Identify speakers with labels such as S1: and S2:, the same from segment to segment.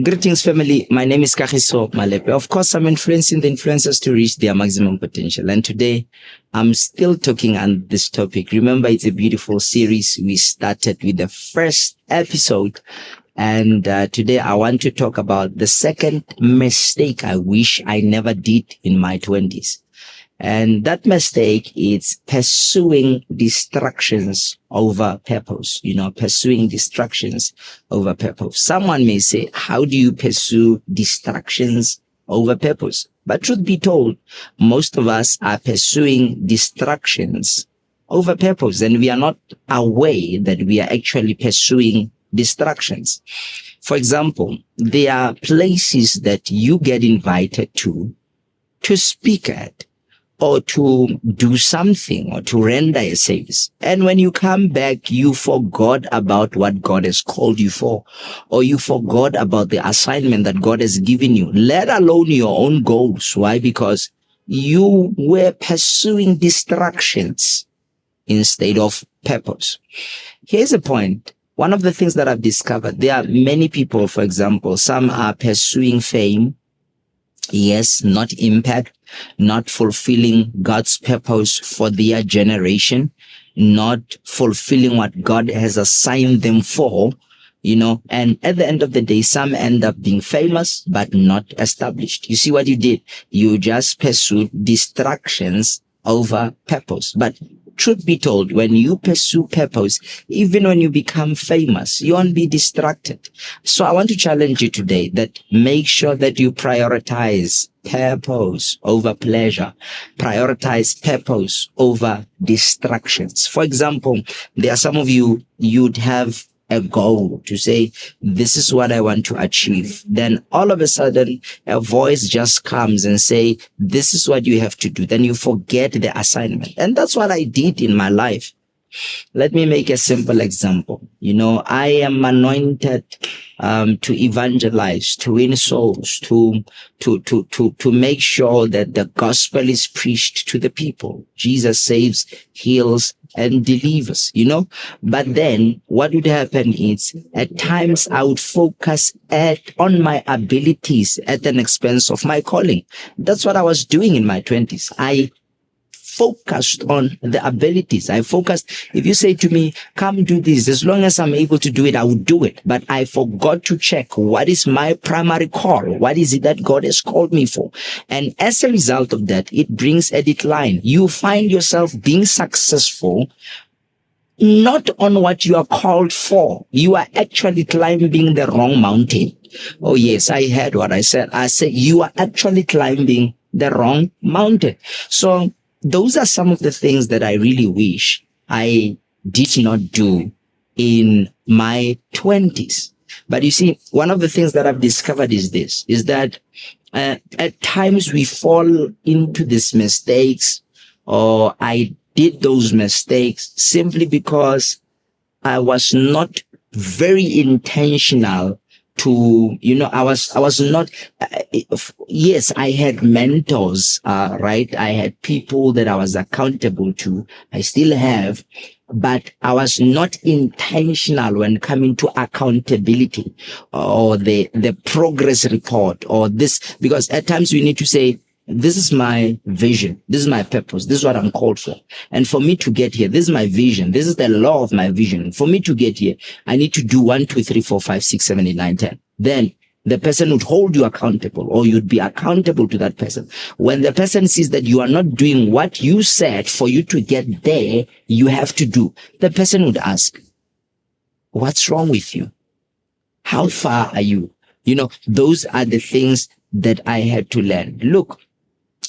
S1: Greetings, family. My name is Kagiso Malepe. Of course, I'm influencing the influencers to reach their maximum potential. And today, I'm still talking on this topic. Remember, it's a beautiful series. We started with the first episode. And today, I want to talk about the second mistake I wish I never did in my 20s. And that mistake is pursuing distractions over purpose, pursuing distractions over purpose. Someone may say, how do you pursue distractions over purpose? But truth be told, most of us are pursuing distractions over purpose, and we are not aware that we are actually pursuing distractions. For example, there are places that you get invited to speak at, or to do something, or to render a service. And when you come back, you forgot about what God has called you for, or you forgot about the assignment that God has given you, let alone your own goals. Why? Because you were pursuing distractions instead of purpose. Here's a point. One of the things that I've discovered, there are many people, for example, some are pursuing fame. Yes, not impact, not fulfilling God's purpose for their generation, not fulfilling what God has assigned them for, and at the end of the day, some end up being famous, but not established. You see what you did? You just pursued distractions over purpose. But truth be told, when you pursue purpose, even when you become famous, you won't be distracted. So I want to challenge you today that make sure that you prioritize purpose over pleasure. Prioritize purpose over distractions. For example, there are some of you'd have a goal to say, this is what I want to achieve. Then all of a sudden, a voice just comes and say, this is what you have to do. Then you forget the assignment. And that's what I did in my life. Let me make a simple example. I am anointed to evangelize, to win souls, to make sure that the gospel is preached to the people. Jesus saves, heals, and delivers, But then what would happen is at times I would focus on my abilities at an expense of my calling. That's what I was doing in my 20s. I focused on the abilities. If you say to me, come do this, as long as I'm able to do it, I will do it. But I forgot to check what is my primary call. What is it that God has called me for? And as a result of that, it brings a decline. You find yourself being successful not on what you are called for. You are actually climbing the wrong mountain. Oh yes, I heard what I said. I said you are actually climbing the wrong mountain. So those are some of the things that I really wish I did not do in my 20s. But you see, one of the things that I've discovered is that at times we fall into these mistakes, or I did those mistakes simply because I was not very intentional to, I was not, yes, I had mentors, right? I had people that I was accountable to. I still have, but I was not intentional when coming to accountability or the progress report or this, because at times we need to say, this is my vision. This is my purpose. This is what I'm called for. And for me to get here, this is my vision. This is the law of my vision. For me to get here, I need to do 1, 2, 3, 4, 5, 6, 7, 8, 9, 10. Then the person would hold you accountable, or you'd be accountable to that person. When the person sees that you are not doing what you said for you to get there, you have to do, the person would ask, what's wrong with you? How far are you? Those are the things that I had to learn. Look,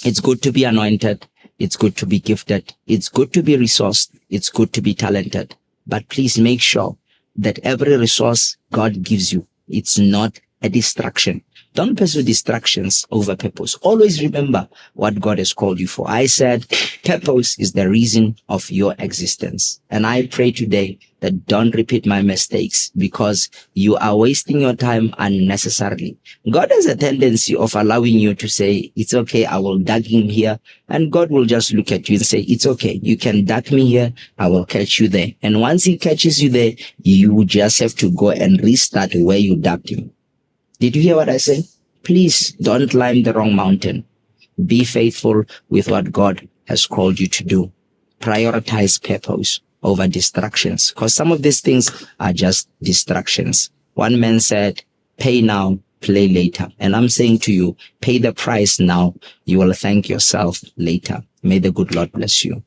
S1: it's good to be anointed. It's good to be gifted. It's good to be resourced. It's good to be talented. But please make sure that every resource God gives you, it's not a distraction. Don't pursue distractions over purpose. Always remember what God has called you for. I said purpose is the reason of your existence. And I pray today that don't repeat my mistakes, because you are wasting your time unnecessarily. God has a tendency of allowing you to say, it's okay, I will duck him here. And God will just look at you and say, it's okay, you can duck me here, I will catch you there. And once he catches you there, you just have to go and restart where you ducked him. Did you hear what I said? Please don't climb the wrong mountain. Be faithful with what God has called you to do. Prioritize purpose over distractions, because some of these things are just distractions. One man said, pay now, play later. And I'm saying to you, pay the price now. You will thank yourself later. May the good Lord bless you.